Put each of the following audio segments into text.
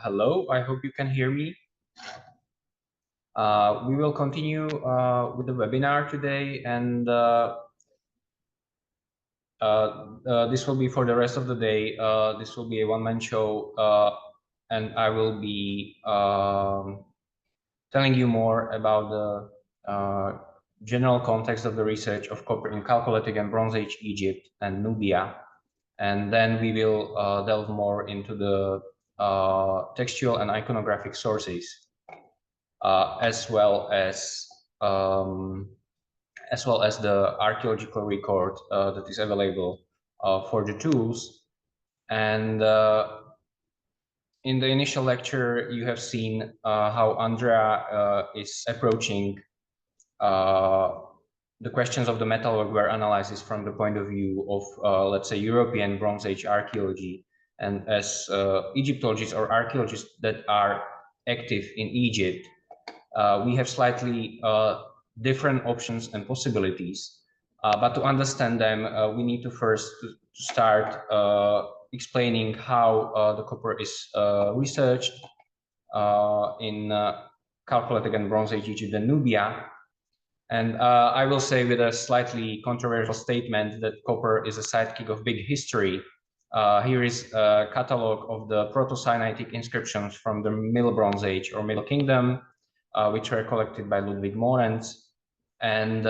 Hello, I hope you can hear me. We will continue with the webinar today, and this will be for the rest of the day. This will be a one-man show, and I will be telling you more about the general context of the research of copper in Chalcolithic and Bronze Age Egypt and Nubia. And then we will delve more into the textual and iconographic sources, as well as the archaeological record that is available for the tools. And in the initial lecture, you have seen how Andrea is approaching the questions of the metalwork analysis from the point of view of, let's say, European Bronze Age archaeology. And as Egyptologists or archaeologists that are active in Egypt, we have slightly different options and possibilities. But to understand them, we need to first start explaining how the copper is researched in Chalcolithic and Bronze Age Egypt and Nubia. And I will say with a slightly controversial statement that copper is a sidekick of big history. Here is a catalog of the Proto-Sinaitic inscriptions from the Middle Bronze Age or Middle Kingdom, which were collected by Ludwig Morentz. And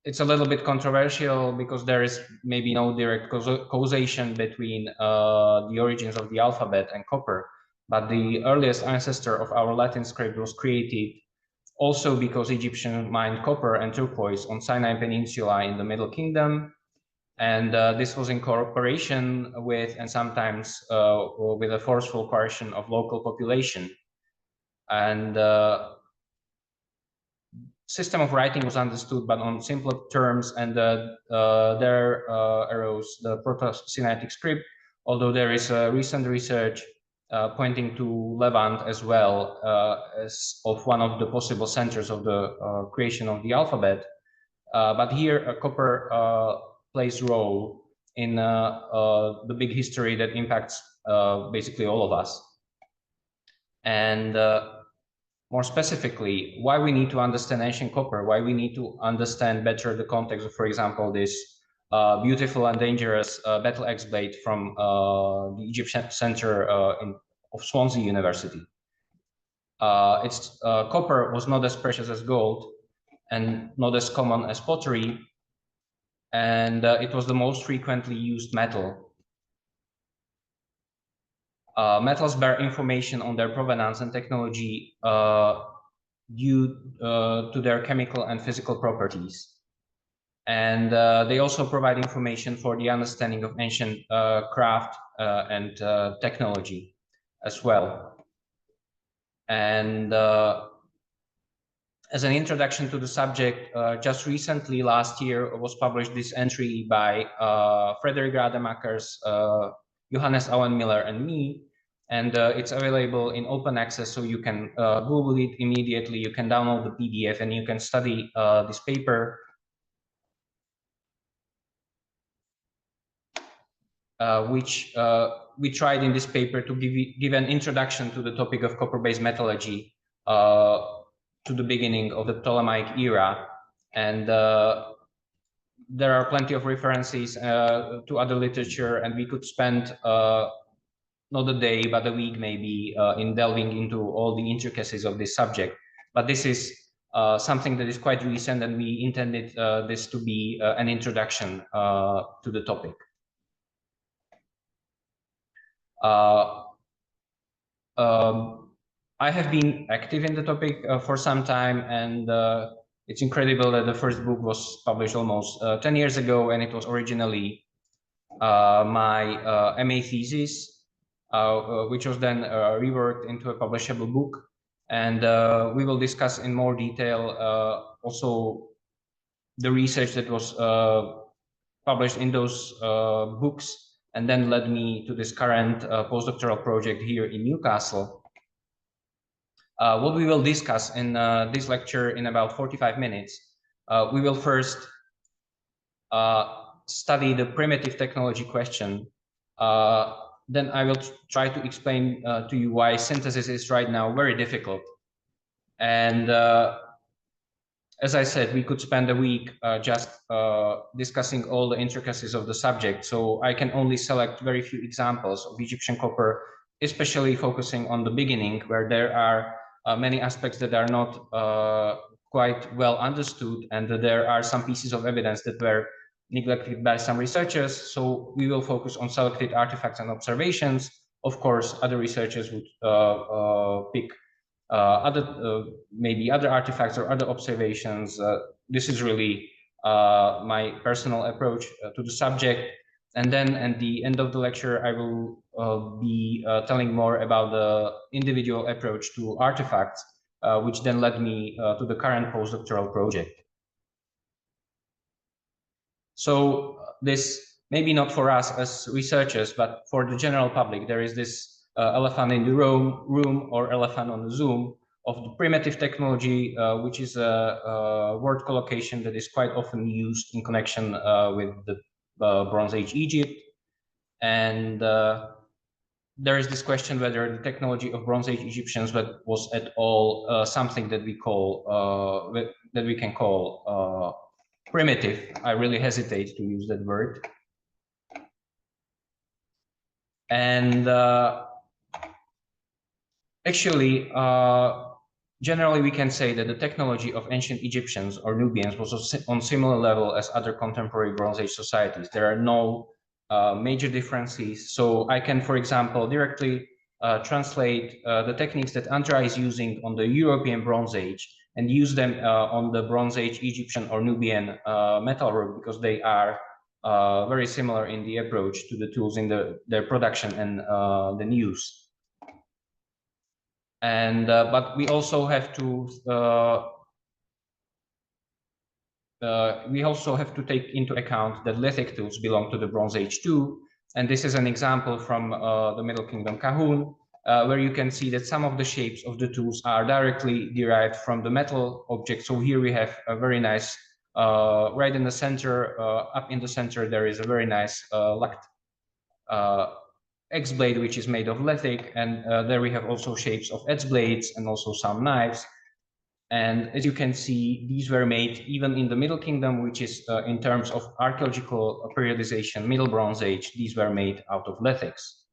it's a little bit controversial because there is maybe no direct causation between the origins of the alphabet and copper. But the earliest ancestor of our Latin script was created also because Egyptians mined copper and turquoise on Sinai Peninsula in the Middle Kingdom. And this was in cooperation with, and sometimes with a forceful coercion of local population. And system of writing was understood, but on simpler terms, and there arose the Proto-Sinaitic script, although there is recent research pointing to Levant as well as of one of the possible centers of the creation of the alphabet. But here copper plays a role in the big history that impacts basically all of us. And more specifically, why we need to understand ancient copper, why we need to understand better the context of, for example, this beautiful and dangerous battle axe blade from the Egyptian Center of Swansea University. Its copper was not as precious as gold and not as common as pottery, and it was the most frequently used metal. Metals bear information on their provenance and technology due to their chemical and physical properties. And they also provide information for the understanding of ancient craft and technology as well. And as an introduction to the subject, just recently, last year, was published this entry by Frederik Rademakers, Johannes Auenmiller, and me. And it's available in open access, so you can Google it immediately. You can download the PDF and you can study this paper. Which we tried in this paper to give an introduction to the topic of copper-based metallurgy to the beginning of the Ptolemaic era. And there are plenty of references to other literature, and we could spend not a day, but a week maybe in delving into all the intricacies of this subject. But this is something that is quite recent, and we intended this to be an introduction to the topic. I have been active in the topic for some time, and it's incredible that the first book was published almost 10 years ago, and it was originally my MA thesis, which was then reworked into a publishable book. And we will discuss in more detail also the research that was published in those books, and then led me to this current postdoctoral project here in Newcastle. What we will discuss in this lecture in about 45 minutes, we will first study the primitive technology question, then I will try to explain to you why synthesis is right now very difficult. And as I said, we could spend a week just discussing all the intricacies of the subject. So I can only select very few examples of Egyptian copper, especially focusing on the beginning, where there are many aspects that are not quite well understood, and there are some pieces of evidence that were neglected by some researchers. So we will focus on selected artifacts and observations. Of course, other researchers would pick maybe other artifacts or other observations. This is really my personal approach to the subject. And then at the end of the lecture, I will be telling more about the individual approach to artifacts, which then led me to the current postdoctoral project. So this, maybe not for us as researchers, but for the general public, there is this elephant in the room or elephant on the Zoom of the primitive technology, which is a word collocation that is quite often used in connection with the Bronze Age Egypt. And there is this question whether the technology of Bronze Age Egyptians was at all something that we can call primitive. I really hesitate to use that word. And actually, generally, we can say that the technology of ancient Egyptians or Nubians was on similar level as other contemporary Bronze Age societies. There are no major differences. So I can, for example, directly translate the techniques that Andra is using on the European Bronze Age and use them on the Bronze Age Egyptian or Nubian metalwork, because they are very similar in the approach to the tools in their production and then use. And but we also have to take into account that lithic tools belong to the Bronze Age too. And this is an example from the Middle Kingdom Kahun, where you can see that some of the shapes of the tools are directly derived from the metal object. So here we have a very nice, right in the center, up in the center, there is a very nice lacked X blade, which is made of lithic, and there we have also shapes of edge blades and also some knives. And as you can see, these were made even in the Middle Kingdom, which is in terms of archaeological periodization, Middle Bronze Age, these were made out of lithics.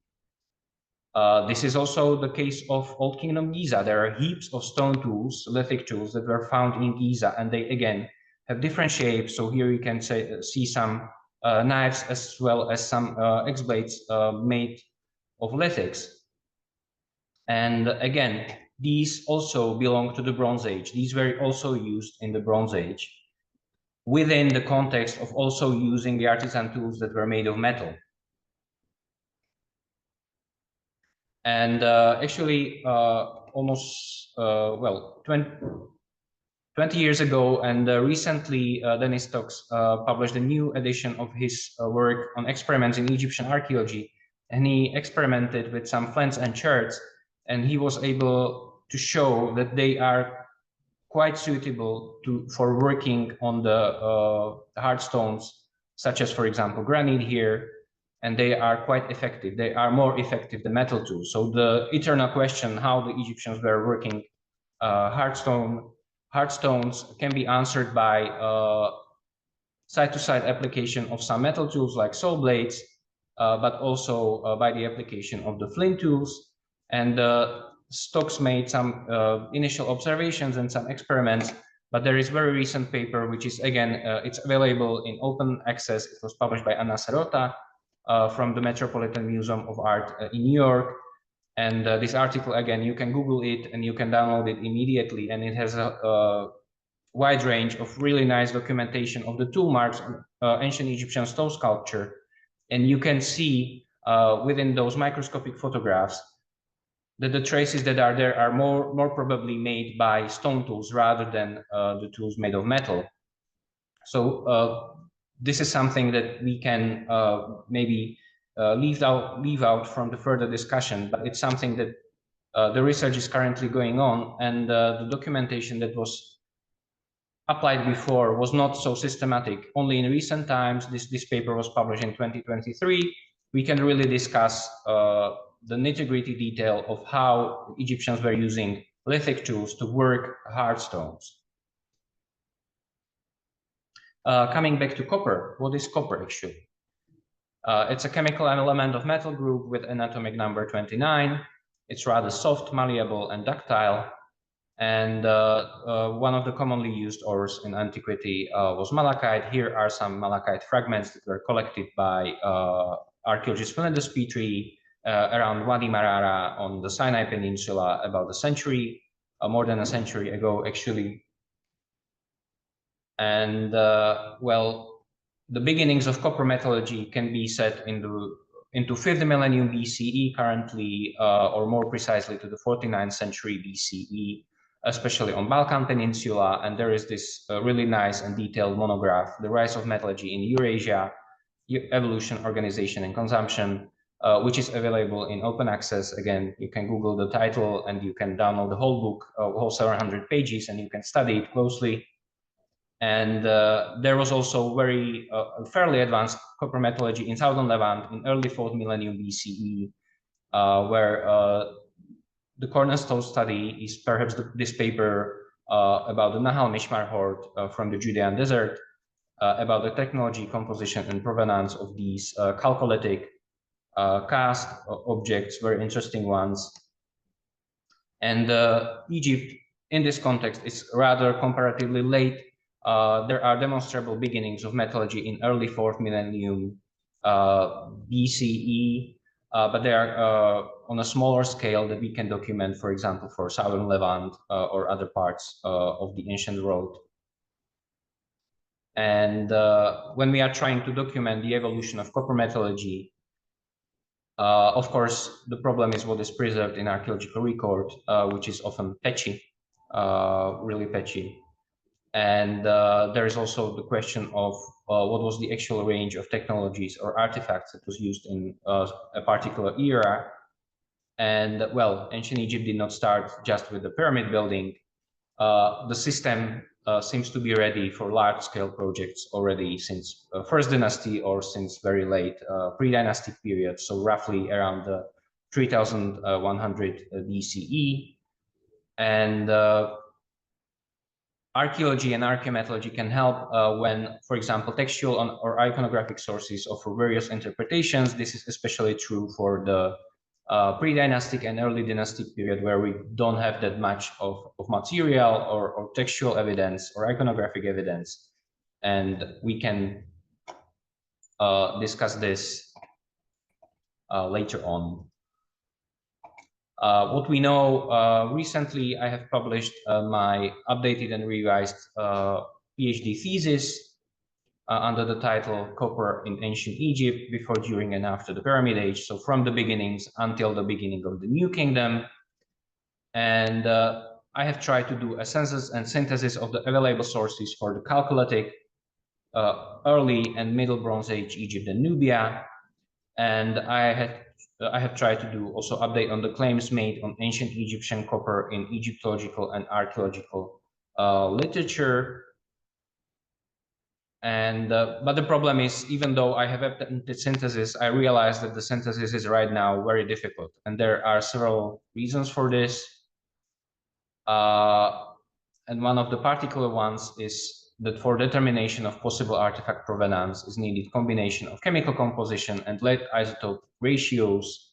This is also the case of Old Kingdom Giza. There are heaps of stone tools, lithic tools, that were found in Giza, and they again have different shapes. So here you can see some knives as well as some X blades made of lithics. And again, these also belong to the Bronze Age. These were also used in the Bronze Age within the context of also using the artisan tools that were made of metal. And actually, almost, well, 20 years ago, and recently Dennis Stokes published a new edition of his work on experiments in Egyptian archaeology, and he experimented with some flens and cherts, and he was able to show that they are quite suitable for working on the hard stones, such as, for example, granite here, and they are quite effective. They are more effective than metal tools. So the eternal question, how the Egyptians were working hard stones, can be answered by side-to-side application of some metal tools like saw blades, but also by the application of the flint tools. And Stokes made some initial observations and some experiments, but there is a very recent paper, which is again, it's available in open access. It was published by Anna Serota from the Metropolitan Museum of Art in New York. And this article, again, you can Google it and you can download it immediately. And it has a wide range of really nice documentation of the tool marks on ancient Egyptian stone sculpture. And you can see within those microscopic photographs that the traces that are there are more probably made by stone tools rather than the tools made of metal. So this is something that we can maybe leave out from the further discussion, but it's something that the research is currently going on, and the documentation that was applied before was not so systematic. Only in recent times, this paper was published in 2023, we can really discuss the nitty-gritty detail of how Egyptians were using lithic tools to work hard stones. Coming back to copper, what is copper actually? It's a chemical element of metal group with an atomic number 29. It's rather soft, malleable, and ductile. And one of the commonly used ores in antiquity was malachite. Here are some malachite fragments that were collected by archaeologists from the Petrie around Wadi Marara on the Sinai Peninsula about a century, more than a century ago, actually. And well, the beginnings of copper metallurgy can be set into 5th millennium BCE currently, or more precisely to the 49th century BCE, especially on Balkan Peninsula. And there is this really nice and detailed monograph, The Rise of Metallurgy in Eurasia, Evolution, Organization, and Consumption, which is available in open access. Again, you can Google the title and you can download the whole book, whole 700 pages, and you can study it closely. And there was also very fairly advanced copper metallurgy in southern Levant in early 4th millennium BCE, where the cornerstone study is perhaps this paper about the Nahal Mishmar hoard from the Judean desert, about the technology, composition, and provenance of these chalcolithic cast objects, very interesting ones. And Egypt, in this context, is rather comparatively late. There are demonstrable beginnings of metallurgy in early 4th millennium BCE, but they are on a smaller scale that we can document, for example, for southern Levant or other parts of the ancient world. And when we are trying to document the evolution of copper metallurgy, of course, the problem is what is preserved in archaeological record, which is often patchy, really patchy. And there is also the question of what was the actual range of technologies or artifacts that was used in a particular era. And well, ancient Egypt did not start just with the pyramid building. The system seems to be ready for large-scale projects already since First Dynasty or since very late Predynastic period, so roughly around 3100 BCE. And archaeology and archaeometallurgy can help when, for example, textual or iconographic sources offer various interpretations. This is especially true for the pre-dynastic and early dynastic period, where we don't have that much of material or textual evidence or iconographic evidence. And we can discuss this later on. What we know, recently I have published my updated and revised PhD thesis under the title Copper in Ancient Egypt Before, During, and After the Pyramid Age. So from the beginnings until the beginning of the New Kingdom. And I have tried to do a census and synthesis of the available sources for the chalcolithic, early and middle Bronze Age Egypt and Nubia. And I have tried to do also update on the claims made on ancient Egyptian copper in Egyptological and archaeological literature. And but the problem is, even though I have attempted synthesis, I realize that the synthesis is right now very difficult, and there are several reasons for this. And one of the particular ones is that for determination of possible artifact provenance is needed combination of chemical composition and lead isotope ratios.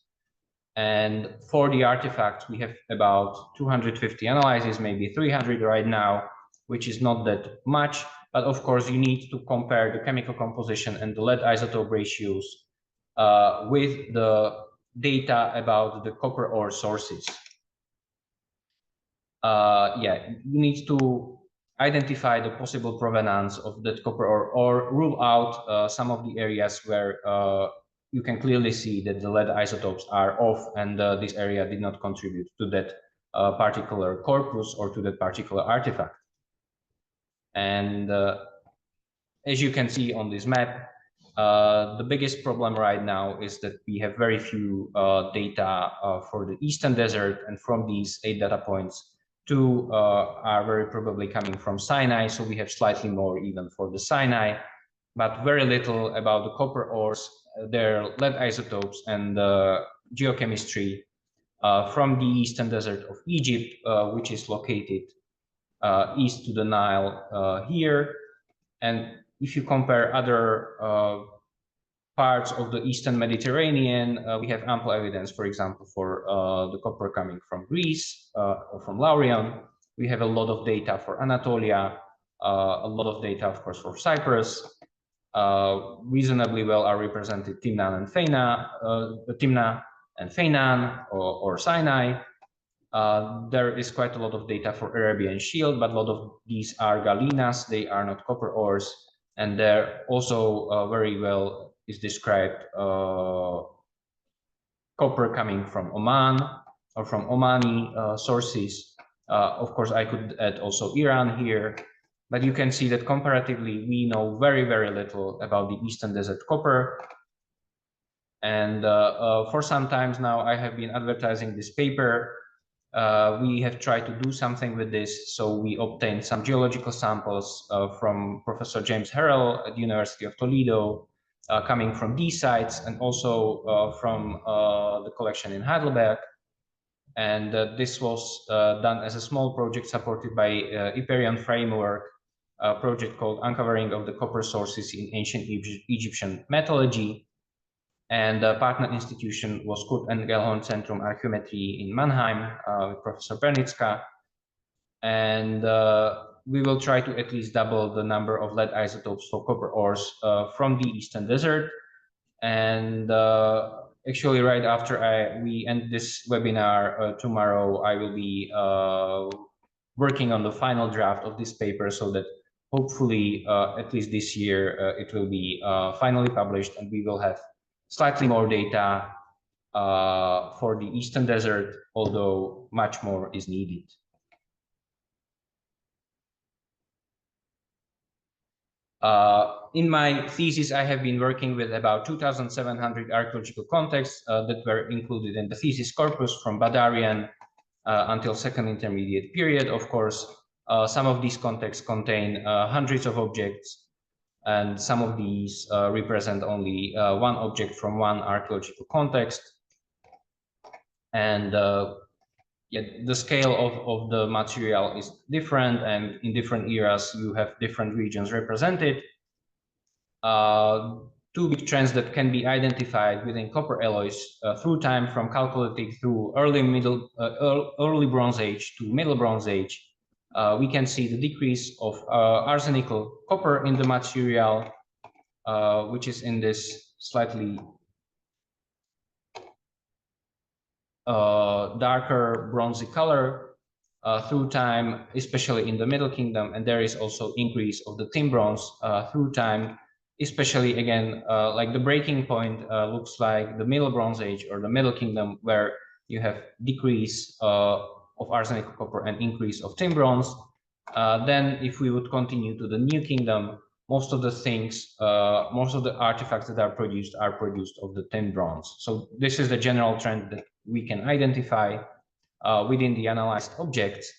And for the artifacts, we have about 250 analyses, maybe 300 right now, which is not that much. But of course, you need to compare the chemical composition and the lead isotope ratios with the data about the copper ore sources. Yeah, you need to identify the possible provenance of that copper ore, or rule out some of the areas where you can clearly see that the lead isotopes are off, and this area did not contribute to that particular corpus or to that particular artifact. And as you can see on this map, the biggest problem right now is that we have very few data for the Eastern Desert, and from these 8 data points, 2 are very probably coming from Sinai, so we have slightly more even for the Sinai, but very little about the copper ores their lead isotopes and geochemistry from the eastern desert of Egypt, which is located east to the Nile here. And if you compare other parts of the Eastern Mediterranean, we have ample evidence, for example, for the copper coming from Greece or from Laurion. We have a lot of data for Anatolia, a lot of data, of course, for Cyprus. Reasonably well are represented Timna and Fainan or Sinai. There is quite a lot of data for Arabian Shield, but a lot of these are gallinas. They are not copper ores, and there also very well is described copper coming from Oman or from Omani sources. Of course, I could add also Iran here, but you can see that comparatively we know very, very little about the Eastern Desert copper. And for some times now, I have been advertising this paper. We have tried to do something with this, so we obtained some geological samples from Professor James Harrell at the University of Toledo, coming from these sites, and also from the collection in Heidelberg. And this was done as a small project supported by Hyperion Framework, a project called Uncovering of the Copper Sources in Ancient Egyptian Metallurgy. And the partner institution was Kurt Engelhorn Centrum Archäometrie in Mannheim with Professor Bernicka. And we will try to at least double the number of lead isotopes for copper ores from the Eastern Desert. And actually, right after we end this webinar tomorrow, I will be working on the final draft of this paper so that hopefully, at least this year, it will be finally published, and we will have slightly more data for the Eastern Desert, although much more is needed. In my thesis, I have been working with about 2,700 archaeological contexts that were included in the thesis corpus from Badarian until Second Intermediate period. Of course, some of these contexts contain hundreds of objects, and some of these represent only one object from one archaeological context. And yeah, the scale of the material is different, and in different eras you have different regions represented. Two big trends that can be identified within copper alloys through time, from Chalcolithic through early Bronze Age to Middle Bronze Age. We can see the decrease of arsenical copper in the material, which is in this slightly darker bronzy color through time, especially in the Middle Kingdom. And there is also increase of the tin bronze through time, especially again, like the breaking point looks like the Middle Bronze Age or the Middle Kingdom, where you have decrease of arsenic copper and increase of tin bronze. Then if we would continue to the New Kingdom, most of the things, most of the artifacts that are produced of the tin bronze. So this is the general trend that we can identify within the analyzed objects.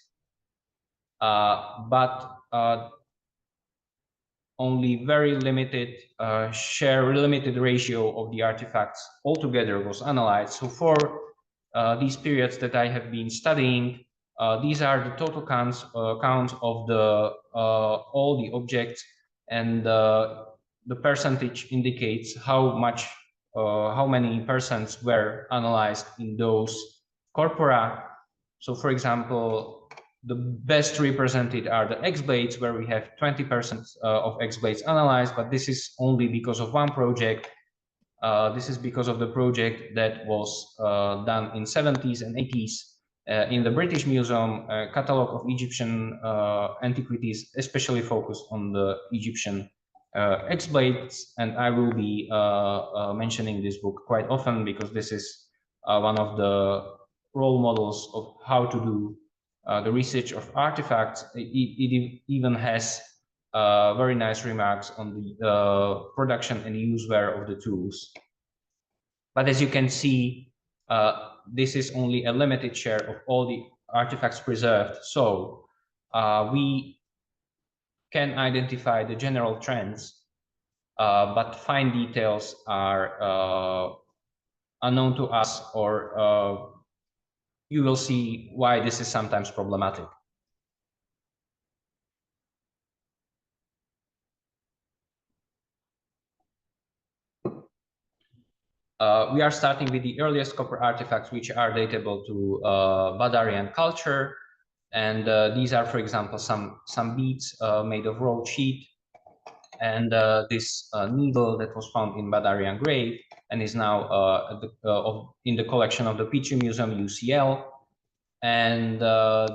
But only very limited limited ratio of the artifacts altogether was analyzed. So for these periods that I have been studying, these are the total counts of the all the objects, and the percentage indicates how much, how many percents were analyzed in those corpora. So, for example, the best represented are the X blades, where we have 20% of X blades analyzed, but this is only because of one project. This is because of the project that was done in 70s and 80s in the British Museum, catalog of Egyptian antiquities, especially focused on the Egyptian X blades. And I will be mentioning this book quite often, because this is one of the role models of how to do the research of artifacts. It even has very nice remarks on the production and use wear of the tools. But as you can see, this is only a limited share of all the artifacts preserved. So we can identify the general trends but fine details are unknown to us, or you will see why this is sometimes problematic. We are starting with the earliest copper artifacts, which are datable to Badarian culture. And these are, for example, some beads made of rolled sheet, and this needle that was found in Badarian grave and is now in the collection of the Petrie Museum, UCL. And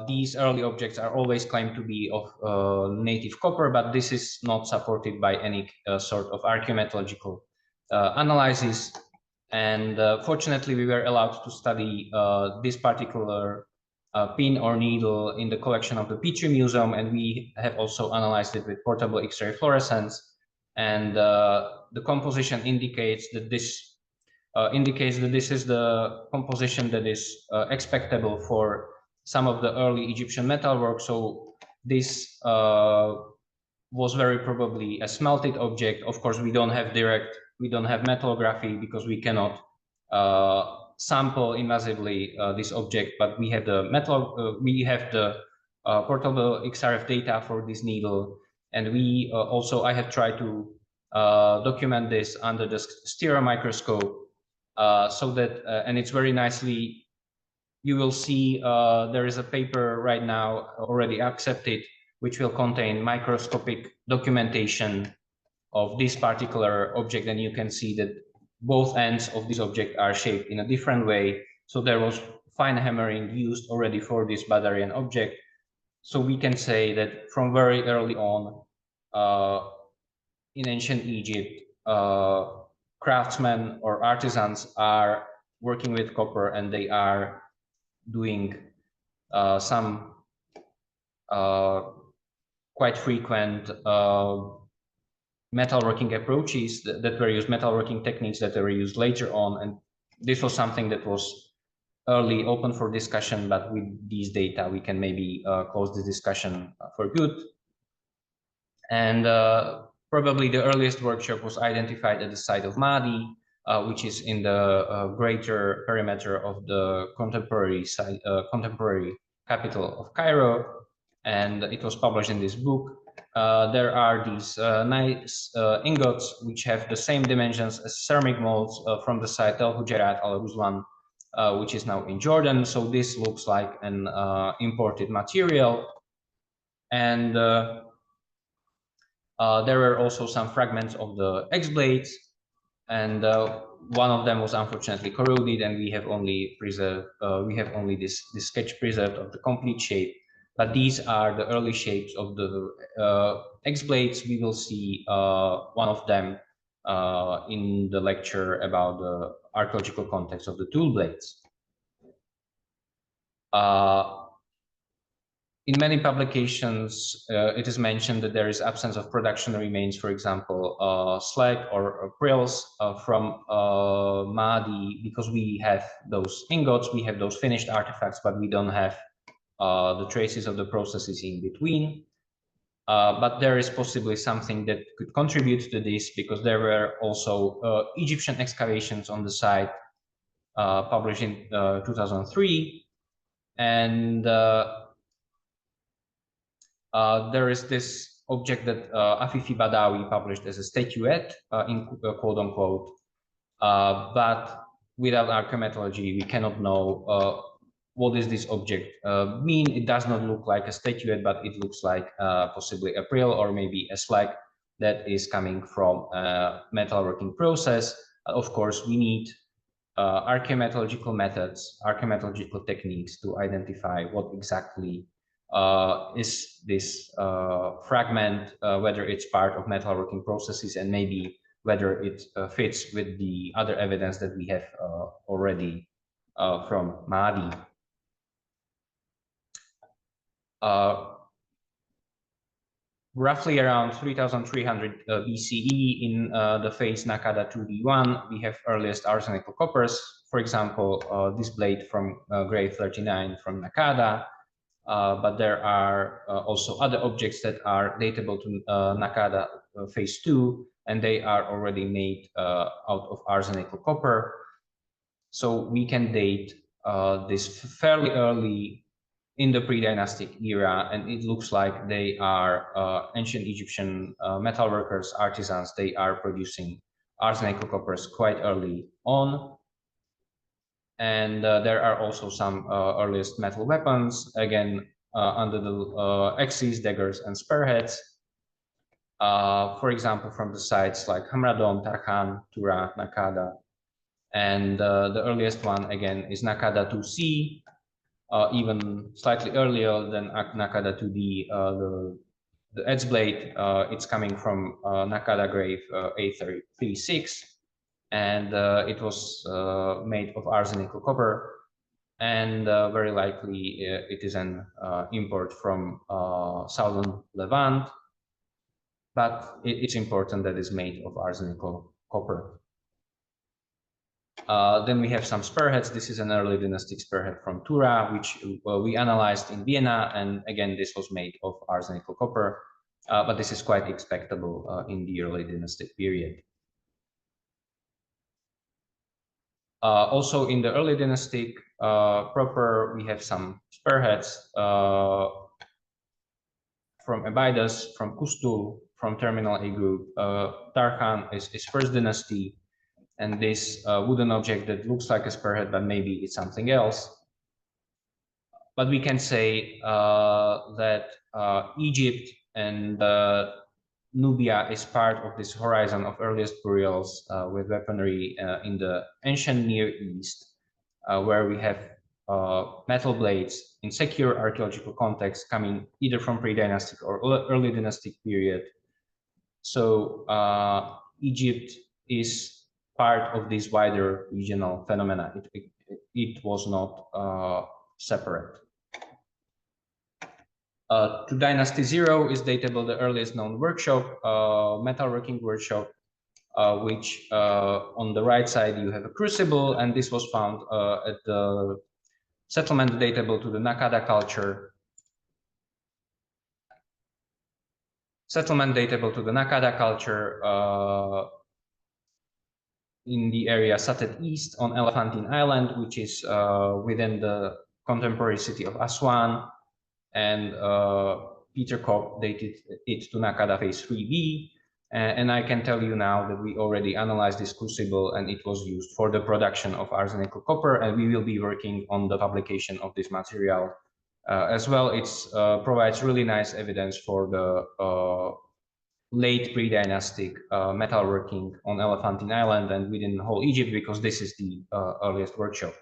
these early objects are always claimed to be of native copper, but this is not supported by any sort of archaeometallurgical analysis. And fortunately, we were allowed to study this particular pin or needle in the collection of the Petrie Museum, and we have also analyzed it with portable X-ray fluorescence. And the composition indicates that this is the composition that is expectable for some of the early Egyptian metalwork. So this was very probably a smelted object. Of course, we don't have metallography because we cannot sample invasively this object, but we have the portable XRF data for this needle, and we I have tried to document this under the stereo microscope, so that and it's very nicely. You will see there is a paper right now already accepted, which will contain microscopic documentation of this particular object, and you can see that both ends of this object are shaped in a different way. So there was fine hammering used already for this Badarian object. So we can say that from very early on in ancient Egypt, craftsmen or artisans are working with copper, and they are doing some quite frequent metalworking approaches that were used, metalworking techniques that were used later on. And this was something that was early open for discussion, but with these data, we can maybe close the discussion for good. And probably the earliest workshop was identified at the site of Mahdi, which is in the greater perimeter of the contemporary capital of Cairo, and it was published in this book. There are these nice ingots which have the same dimensions as ceramic molds from the site Al Hujarat Al Ruslan, which is now in Jordan. So this looks like an imported material. And there were also some fragments of the X blades, and one of them was unfortunately corroded, and we have only this sketch preserved of the complete shape. But these are the early shapes of the X blades. We will see one of them in the lecture about the archaeological context of the tool blades. In many publications, it is mentioned that there is absence of production remains, for example, slag or prills from Mahdi, because we have those ingots, we have those finished artifacts, but we don't have the traces of the processes in between. But there is possibly something that could contribute to this, because there were also Egyptian excavations on the site published in 2003. And there is this object that Afifi Badawi published as a statuette, in quote unquote, but without archaeometallurgy, we cannot know what does this object mean. It does not look like a statuette, but it looks like possibly a prill or maybe a slag that is coming from a metalworking process. Of course, we need archaeometallurgical methods, archaeometallurgical techniques to identify what exactly is this fragment, whether it's part of metalworking processes, and maybe whether it fits with the other evidence that we have already from Mahdi. Roughly around 3300 BCE in the phase Nakada 2D1, we have earliest arsenical coppers. For example, this blade from grave 39 from Nakada. but there are also other objects that are datable to Nakada phase 2, and they are already made out of arsenical copper. So we can date this fairly early in the pre-dynastic era, and it looks like they are ancient Egyptian metal workers, artisans. They are producing arsenical coppers quite early on. And there are also some earliest metal weapons, again, under the axes, daggers, and spearheads. For example, from the sites like Hamradon, Tarkhan, Tura, Nakada. And the earliest one, again, is Nakada 2C, even slightly earlier than Nakada 2D. The edge blade, it's coming from Nakada grave A36, and it was made of arsenical copper, and very likely it is an import from southern Levant, but it's important that it's made of arsenical copper. Then we have some spearheads. This is an early dynastic spearhead from Tura, which we analyzed in Vienna. And again, this was made of arsenical copper, but this is quite expectable in the early dynastic period. Also in the early dynastic proper, we have some spearheads from Abydos, from Kustul, from Terminal A group. Tarkhan is first dynasty. And this wooden object that looks like a spearhead, but maybe it's something else. But we can say that Egypt and Nubia is part of this horizon of earliest burials with weaponry in the ancient Near East, where we have metal blades in secure archaeological context coming either from pre-dynastic or early dynastic period. So Egypt is part of this wider regional phenomena. It was not separate. To Dynasty 0 is datable the earliest known workshop, metalworking workshop, which on the right side you have a crucible, and this was found at the settlement datable to the Nakada culture. Settlement datable to the Nakada culture in the area Satet East on Elephantine Island, which is within the contemporary city of Aswan. And Peter Kopp dated it to Nakada phase 3B. And I can tell you now that we already analyzed this crucible, and it was used for the production of arsenical copper, and we will be working on the publication of this material as well. It provides really nice evidence for the late pre-dynastic metalworking on Elephantine Island and within whole Egypt, because this is the earliest workshop.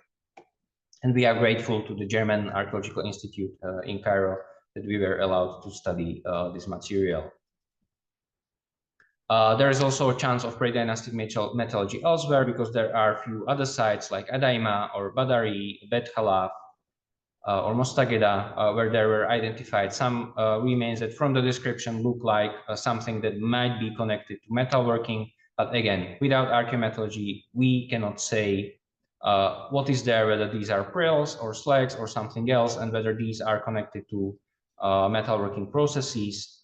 And we are grateful to the German Archaeological Institute in Cairo that we were allowed to study this material. There is also a chance of pre-dynastic metallurgy elsewhere, because there are a few other sites like Adaima or Badari, Bet Khalaf, or Mostageda, where there were identified some remains that from the description look like something that might be connected to metalworking. But again, without archaeometallurgy, we cannot say what is there, whether these are prills or slags or something else, and whether these are connected to metalworking processes.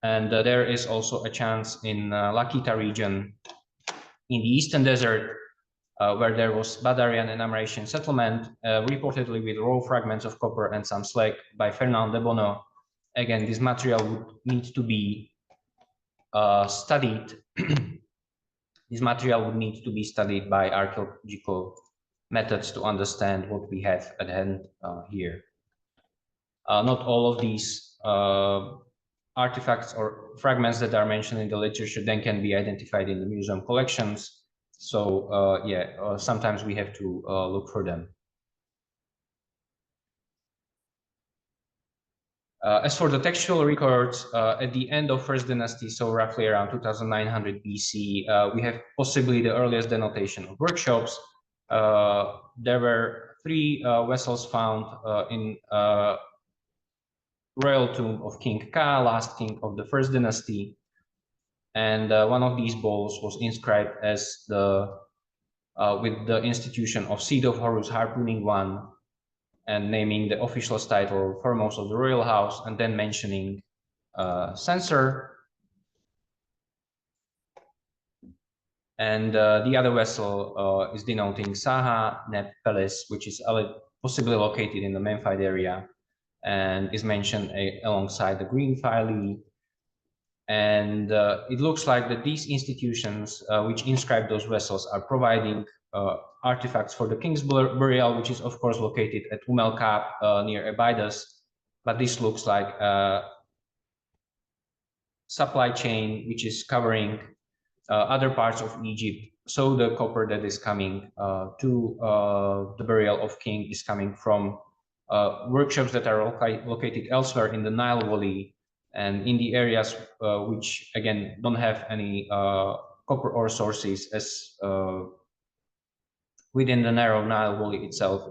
And there is also a chance in Lakita region in the Eastern Desert, where there was Badarian and Amratian settlement, reportedly with raw fragments of copper and some slag by Fernand de Bonneau. Again, this material would need to be studied. This material would need to be studied by archaeological methods to understand what we have at hand here. Not all of these artifacts or fragments that are mentioned in the literature then can be identified in the museum collections. So sometimes we have to look for them. As for the textual records, at the end of First Dynasty, so roughly around 2900 BC, we have possibly the earliest denotation of workshops. There were 3 vessels found in royal tomb of King Ka, last king of the First Dynasty. And one of these bowls was inscribed as the with the institution of Seed of Horus harpooning one. and naming the official's title foremost of the royal house, and then mentioning censor. And the other vessel is denoting Saha Neb Palace, which is possibly located in the Memphite area and is mentioned alongside the green Phyle. And it looks like that these institutions which inscribe those vessels are providing artifacts for the king's burial, which is of course located at El Kab near Abydos. But this looks like a supply chain which is covering other parts of Egypt. So the copper that is coming to the burial of king is coming from workshops that are located elsewhere in the Nile Valley and in the areas which again don't have any copper ore sources, as within the narrow Nile Valley itself,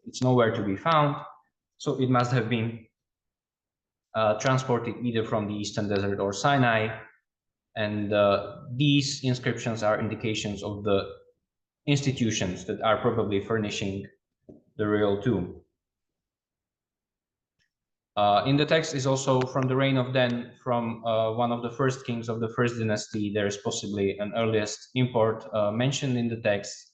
it's nowhere to be found. So it must have been transported either from the Eastern Desert or Sinai. And these inscriptions are indications of the institutions that are probably furnishing the real tomb. In the text is also from the reign of Den, from one of the first kings of the first dynasty. There is possibly an earliest import mentioned in the text.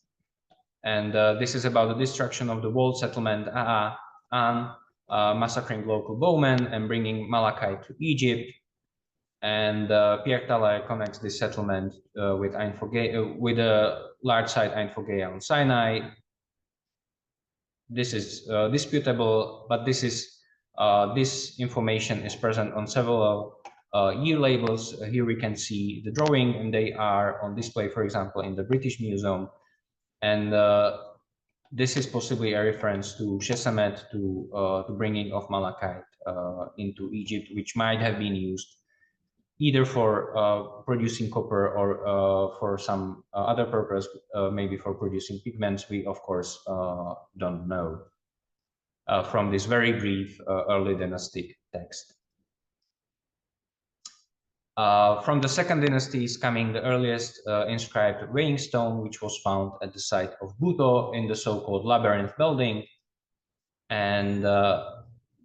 And this is about the destruction of the walled settlement An, massacring local bowmen and bringing malachite to Egypt. And Pierre Talay connects this settlement with a large site Ein Fogea on Sinai. This is disputable, but this information is present on several year labels. Here we can see the drawing, and they are on display, for example, in the British Museum. And this is possibly a reference to Shesemet, to the bringing of malachite into Egypt, which might have been used either for producing copper or for some other purpose, maybe for producing pigments. We, of course, don't know from this very brief early dynastic text. From the second dynasty is coming the earliest inscribed weighing stone, which was found at the site of Buto in the so-called Labyrinth building. And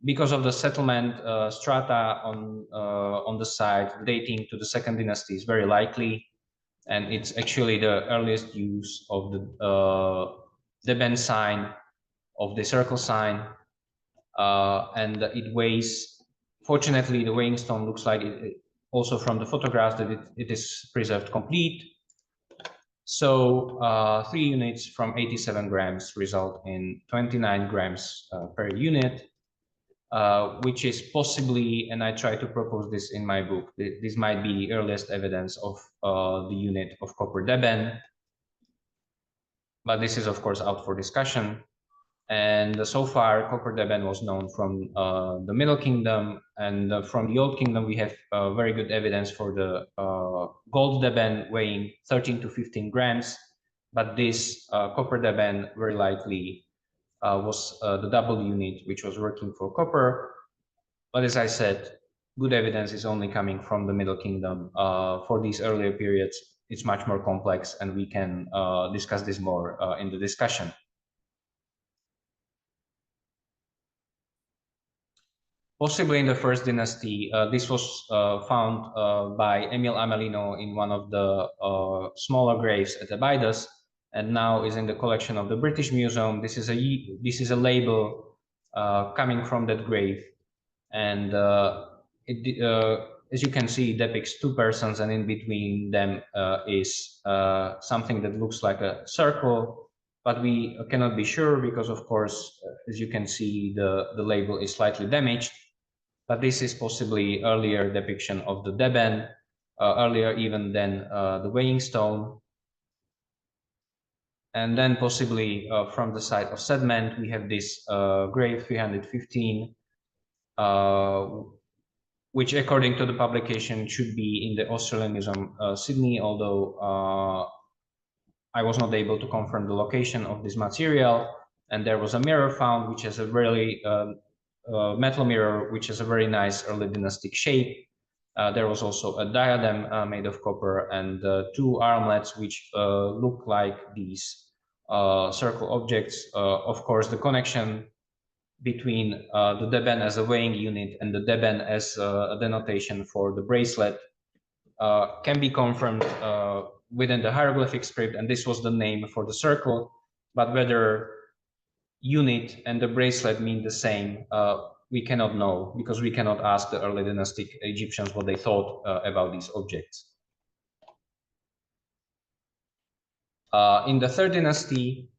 because of the settlement strata on the site, dating to the second dynasty is very likely, and it's actually the earliest use of the Deben sign, of the circle sign, and it weighs. Fortunately, the weighing stone looks like it also from the photographs that it is preserved complete. So 3 units from 87 grams result in 29 grams per unit, which is possibly, and I try to propose this in my book, this might be the earliest evidence of the unit of copper deben. But this is, of course, out for discussion. And so far, copper deben was known from the Middle Kingdom, and from the Old Kingdom, we have very good evidence for the gold deben weighing 13 to 15 grams. But this copper deben very likely was the double unit, which was working for copper. But as I said, good evidence is only coming from the Middle Kingdom. For these earlier periods, it's much more complex, and we can discuss this more in the discussion. Possibly in the first dynasty, this was found by Emil Amelino in one of the smaller graves at Abydos, and now is in the collection of the British Museum. This is a label coming from that grave, and as you can see, it depicts 2 persons, and in between them is something that looks like a circle, but we cannot be sure because, of course, as you can see, the label is slightly damaged. But this is possibly earlier depiction of the deben, earlier even than the weighing stone. And then possibly from the site of Sedment, we have this grave 315, which according to the publication should be in the Australian Museum, Sydney, although I was not able to confirm the location of this material. And there was a mirror found, which has a really metal mirror, which has a very nice early dynastic shape. There was also a diadem made of copper, and 2 armlets, which look like these circle objects. Of course, the connection between the deben as a weighing unit and the deben as a denotation for the bracelet can be confirmed within the hieroglyphic script, and this was the name for the circle. But whether unit and the bracelet mean the same, we cannot know, because we cannot ask the early dynastic Egyptians what they thought about these objects. In the third dynasty,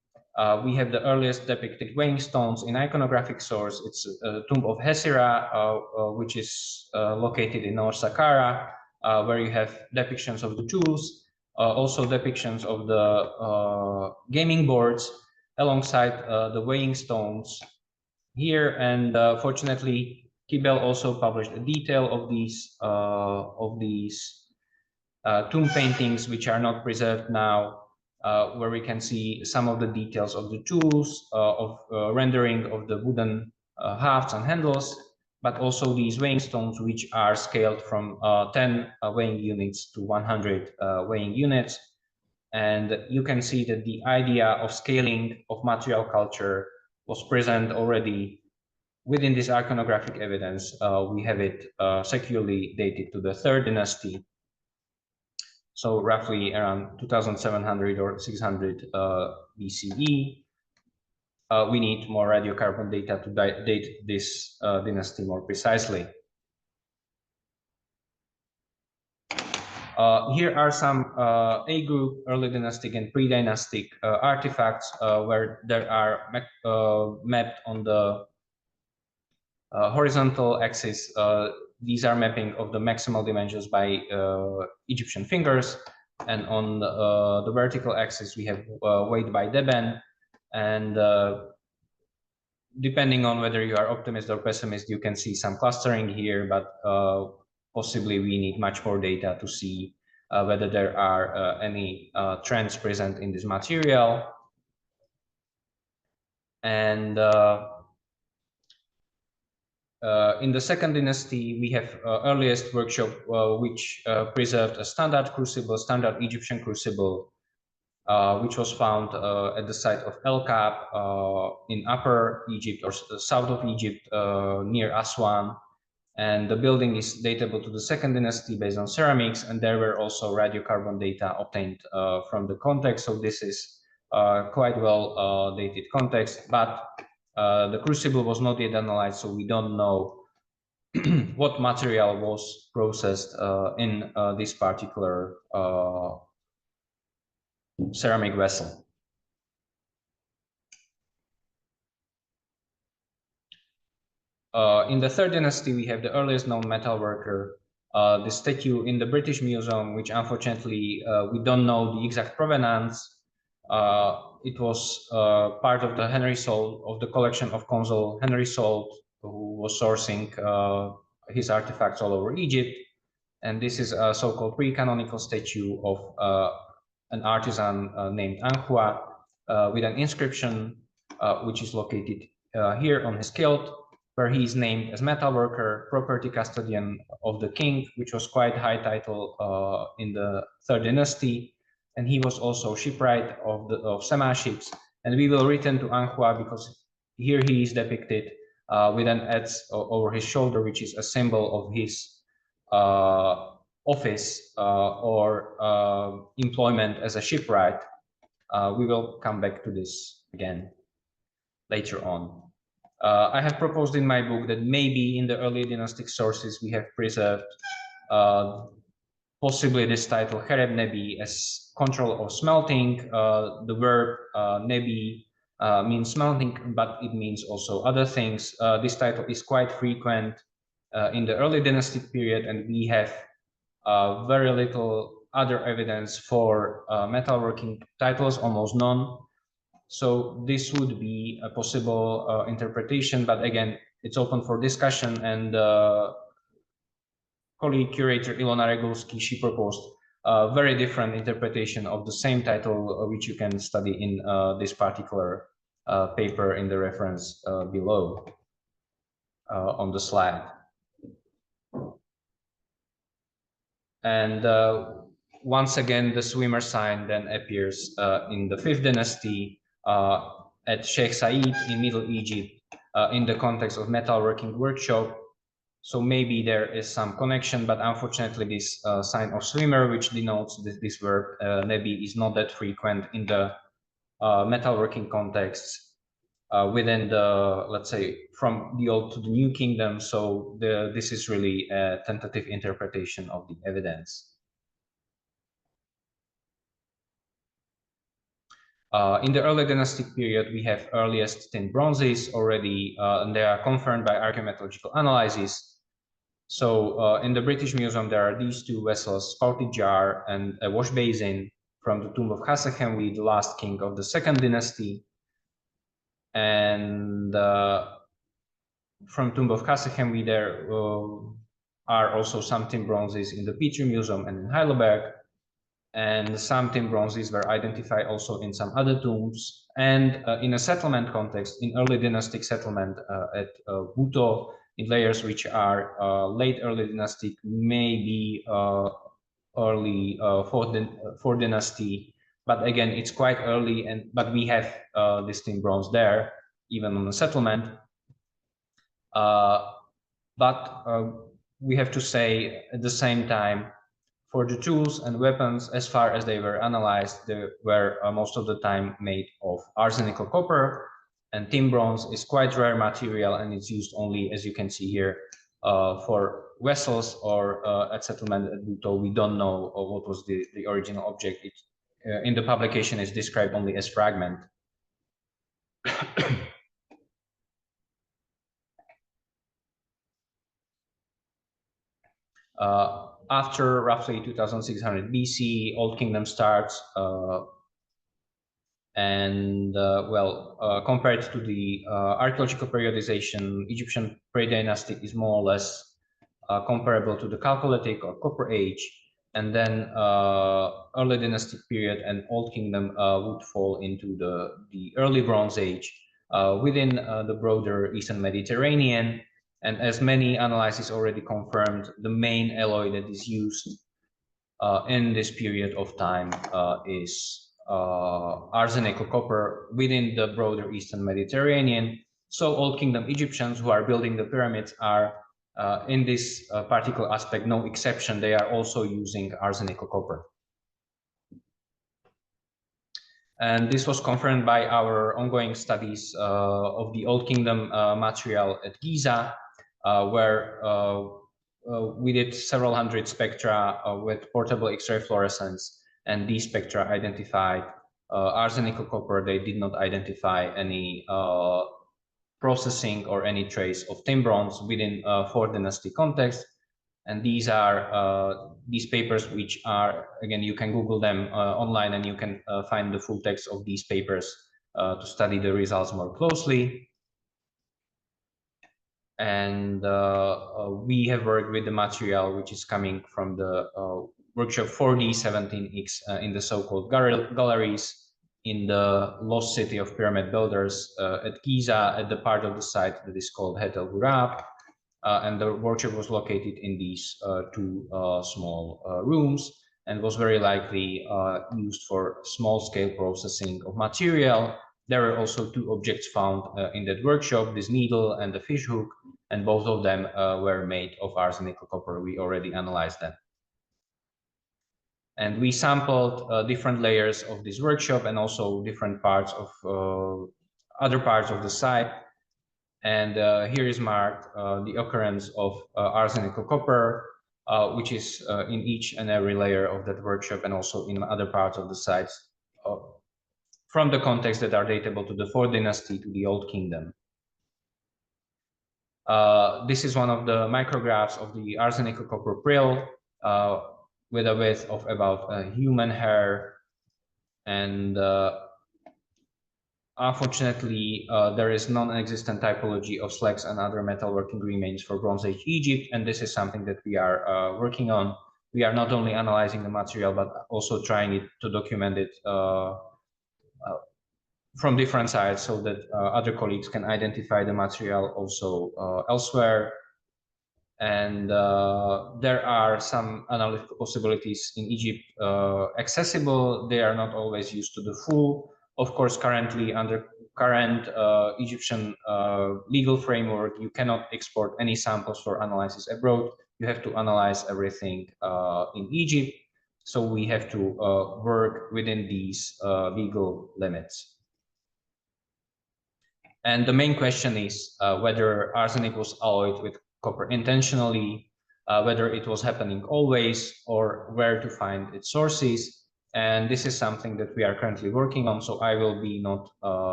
we have the earliest depicted weighing stones in iconographic source. It's a tomb of Hesira, which is located in North Saqqara, where you have depictions of the tools, also depictions of the gaming boards, alongside the weighing stones here. And fortunately, Kibel also published a detail of these tomb paintings, which are not preserved now, where we can see some of the details of the tools, of rendering of the wooden hafts and handles, but also these weighing stones, which are scaled from 10 weighing units to 100 weighing units. And you can see that the idea of scaling of material culture was present already within this iconographic evidence. We have it securely dated to the third dynasty, so roughly around 2700 or 600 BCE. We need more radiocarbon data to date this dynasty more precisely. Here are some A group, early dynastic and pre-dynastic artifacts where there are mapped on the horizontal axis. These are mapping of the maximal dimensions by Egyptian fingers, and on the vertical axis we have weight by deben. And depending on whether you are optimist or pessimist, you can see some clustering here, but possibly we need much more data to see whether there are any trends present in this material. And in the second dynasty, we have earliest workshop which preserved a standard crucible, standard Egyptian crucible, which was found at the site of El Kab in Upper Egypt or south of Egypt near Aswan. And the building is datable to the second dynasty based on ceramics, and there were also radiocarbon data obtained from the context. So this is quite well dated context, but the crucible was not yet analyzed, so we don't know what material was processed in this particular ceramic vessel. In the third dynasty, we have the earliest known metal worker, the statue in the British Museum, which unfortunately we don't know the exact provenance. It was part of the Henry Salt, of the collection of Consul Henry Salt, who was sourcing his artifacts all over Egypt. And this is a so-called pre-canonical statue of an artisan named Anhua with an inscription which is located here on his kilt, where he is named as metal worker, property custodian of the king, which was quite high title in the third dynasty. And he was also shipwright of Sema ships. And we will return to Anhua because here he is depicted with an adze over his shoulder, which is a symbol of his office or employment as a shipwright. We will come back to this again later on. I have proposed in my book that maybe in the early dynastic sources we have preserved possibly this title Hereb Nebi as control of smelting. The verb Nebi means smelting, but it means also other things. This title is quite frequent in the early dynastic period, and we have very little other evidence for metalworking titles, almost none. So this would be a possible interpretation, but again, it's open for discussion. And colleague curator Ilona Regulski, she proposed a very different interpretation of the same title, which you can study in this particular paper in the reference below on the slide. And once again, the swimmer sign then appears in the fifth dynasty at Sheikh Said in Middle Egypt, in the context of metalworking workshop. So maybe there is some connection, but unfortunately this sign of swimmer, which denotes this verb nebi, is not that frequent in the metalworking contexts within the, let's say, from the Old to the New Kingdom. So this is really a tentative interpretation of the evidence. In the early dynastic period, we have earliest tin bronzes already, and they are confirmed by archaeometallurgical analysis. So in the British Museum, there are these two vessels, spouted jar and a wash basin from the tomb of Khasehemwi, the last king of the second dynasty. And from tomb of Khasehemwi, there are also some tin bronzes in the Petrie Museum and in Heidelberg. And some tin bronzes were identified also in some other tombs. And in a settlement context, in early dynastic settlement at Buto, in layers which are late early dynastic, maybe early fourth dynasty. But again, it's quite early, but we have this tin bronze there, even on the settlement. But we have to say at the same time, for the tools and weapons, as far as they were analyzed, they were most of the time made of arsenical copper, and tin bronze is quite rare material, and it's used only, as you can see here, for vessels or at settlement at Buto. We don't know what was the original object. In the publication is described only as fragment. After roughly 2600 BC, Old Kingdom starts, compared to the archaeological periodization, Egyptian Predynastic is more or less comparable to the Chalcolithic or Copper Age, and then Early Dynastic period and Old Kingdom would fall into the Early Bronze Age within the broader Eastern Mediterranean. And as many analyses already confirmed, the main alloy that is used in this period of time is arsenical copper within the broader Eastern Mediterranean. So Old Kingdom Egyptians who are building the pyramids are, in this particular aspect, no exception. They are also using arsenical copper. And this was confirmed by our ongoing studies of the Old Kingdom material at Giza, where we did several hundred spectra with portable X-ray fluorescence, and these spectra identified arsenical copper. They did not identify any processing or any trace of tin bronze within fourth dynasty context. And these are these papers, which are, again, you can Google them online, and you can find the full text of these papers to study the results more closely. And we have worked with the material which is coming from the workshop 4D17X in the so-called galleries in the lost city of pyramid builders at Giza, at the part of the site that is called Het El Ghurab. And the workshop was located in these two small rooms, and was very likely used for small-scale processing of material. There were also two objects found in that workshop, this needle and the fish hook, and both of them were made of arsenical copper. We already analyzed them. And we sampled different layers of this workshop and also different parts of other parts of the site. And here is marked the occurrence of arsenical copper, which is in each and every layer of that workshop, and also in other parts of the sites from the contexts that are datable to the fourth dynasty to the Old Kingdom. This is one of the micrographs of the arsenical copper prill with a width of about a human hair. And unfortunately, there is non-existent typology of slags and other metalworking remains for Bronze Age Egypt, and this is something that we are working on. We are not only analyzing the material, but also trying to document it from different sides, so that other colleagues can identify the material also elsewhere. And there are some analytical possibilities in Egypt accessible. They are not always used to the full. Of course, currently under current Egyptian legal framework, you cannot export any samples for analysis abroad. You have to analyze everything in Egypt. So we have to work within these legal limits. And the main question is whether arsenic was alloyed with copper intentionally, whether it was happening always, or where to find its sources. And this is something that we are currently working on, so I will be not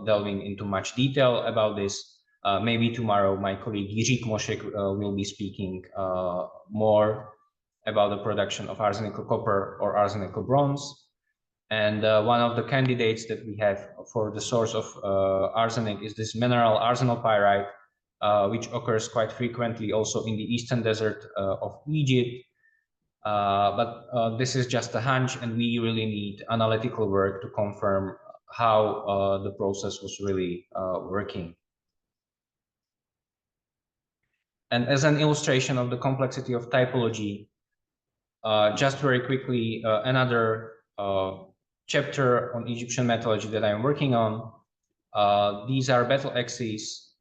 delving into much detail about this. Maybe tomorrow my colleague Jiří Kmošek will be speaking more about the production of arsenical copper or arsenical bronze. And one of the candidates that we have for the source of arsenic is this mineral arsenopyrite, which occurs quite frequently also in the eastern desert of Egypt. But this is just a hunch, and we really need analytical work to confirm how the process was really working. And as an illustration of the complexity of typology, just very quickly, another chapter on Egyptian metallurgy that I'm working on. These are battle axes.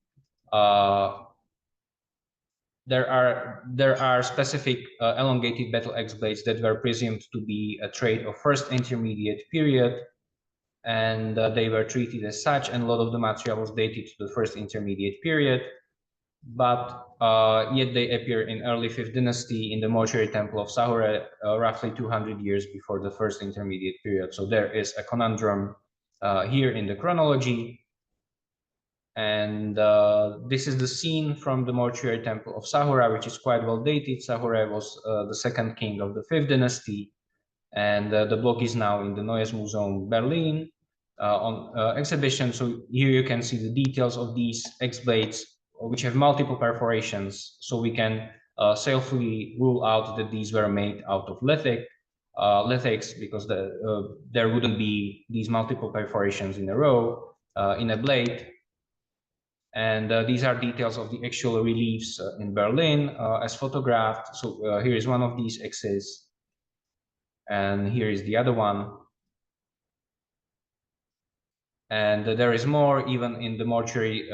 There are specific elongated battle axe blades that were presumed to be a trait of first intermediate period, and they were treated as such, and a lot of the material was dated to the first intermediate period. But yet they appear in early 5th dynasty in the mortuary temple of Sahure, roughly 200 years before the first intermediate period. So there is a conundrum here in the chronology. And this is the scene from the mortuary temple of Sahure, which is quite well dated. Sahure was the second king of the 5th dynasty. And the block is now in the Neues Museum Berlin on exhibition. So here you can see the details of these X blades, which have multiple perforations, so we can safely rule out that these were made out of lithics, because there wouldn't be these multiple perforations in a row in a blade. And these are details of the actual reliefs in Berlin as photographed. So here is one of these X's, and here is the other one. And there is more, even in the mortuary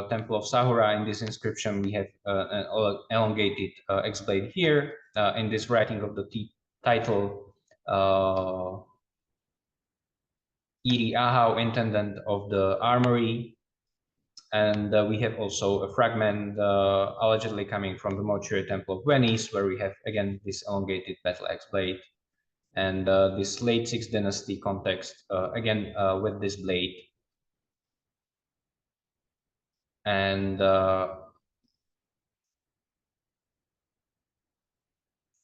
temple of Sahure. In this inscription, we have an elongated X blade here. In this writing of the title, Iri Ahau, intendant of the armory. And we have also a fragment allegedly coming from the mortuary temple of Venice, where we have, again, this elongated battle axe blade. And this late 6th dynasty context, again, with this blade. And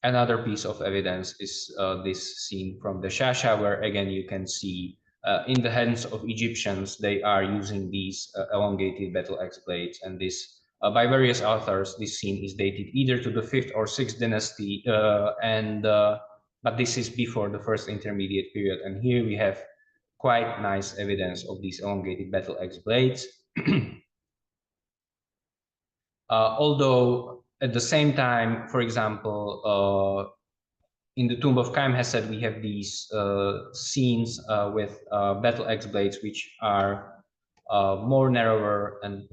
another piece of evidence is this scene from the Shasha, where again you can see in the hands of Egyptians, they are using these elongated battle axe blades. And this, by various authors, this scene is dated either to the 5th or 6th dynasty, but this is before the first intermediate period. And here we have quite nice evidence of these elongated battle axe blades. Although at the same time, for example, in the tomb of Kaim Hesed, we have these scenes with battle axe blades, which are more narrower and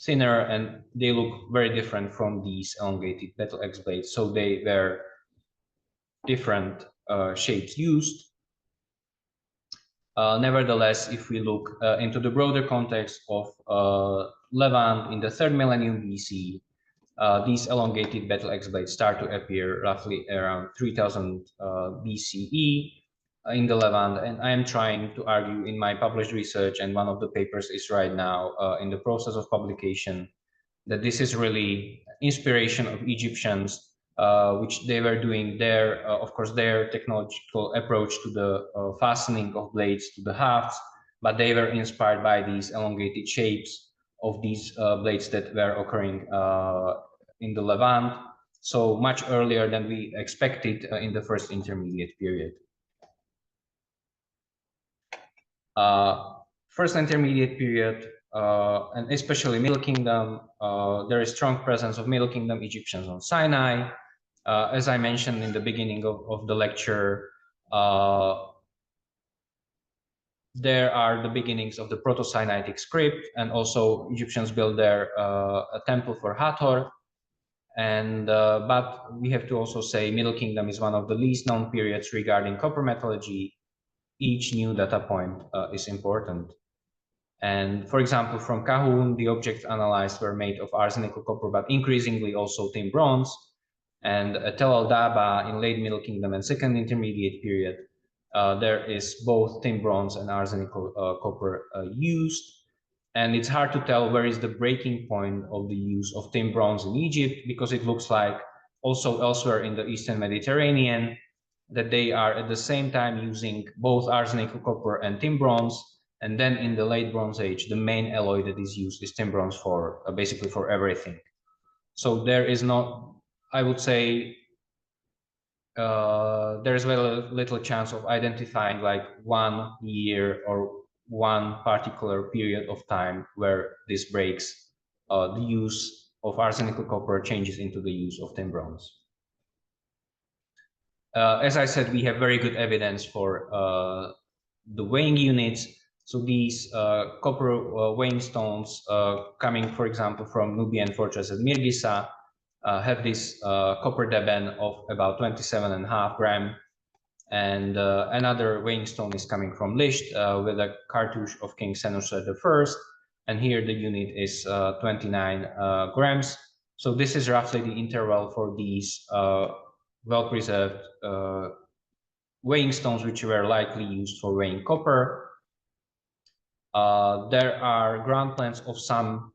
thinner, and they look very different from these elongated battle axe blades. So they were different shapes used. Nevertheless, if we look into the broader context of Levant in the 3rd millennium BC, these elongated battle axe blades start to appear roughly around 3000 BCE in the Levant. And I am trying to argue in my published research, and one of the papers is right now in the process of publication, that this is really inspiration of Egyptians, which they were doing their, of course, their technological approach to the fastening of blades to the hafts, but they were inspired by these elongated shapes of these blades that were occurring in the Levant, so much earlier than we expected in the first intermediate period. First intermediate period, and especially Middle Kingdom, there is strong presence of Middle Kingdom Egyptians on Sinai. As I mentioned in the beginning of the lecture, there are the beginnings of the Proto-Sinaitic script, and also Egyptians built there a temple for Hathor. And but we have to also say Middle Kingdom is one of the least known periods regarding copper metallurgy. Each new data point is important. And for example, from Kahun, the objects analyzed were made of arsenical copper, but increasingly also tin bronze. And Tel Al Daba in late Middle Kingdom and Second Intermediate period, there is both tin bronze and arsenical copper used. And it's hard to tell where is the breaking point of the use of tin bronze in Egypt, because it looks like also elsewhere in the Eastern Mediterranean that they are at the same time using both arsenical copper and tin bronze. And then in the late Bronze Age, the main alloy that is used is tin bronze for basically for everything. So there is not, I would say, there is very little chance of identifying like 1 year or one particular period of time where this breaks. The use of arsenical copper changes into the use of tin bronze. As I said, we have very good evidence for the weighing units. So these copper weighing stones coming, for example, from Nubian fortress at Giza, have this copper deben of about 27.5 grams. And another weighing stone is coming from Lisht with a cartouche of King Senusret I. And here the unit is 29 grams. So this is roughly the interval for these well-preserved weighing stones, which were likely used for weighing copper. There are ground plans of some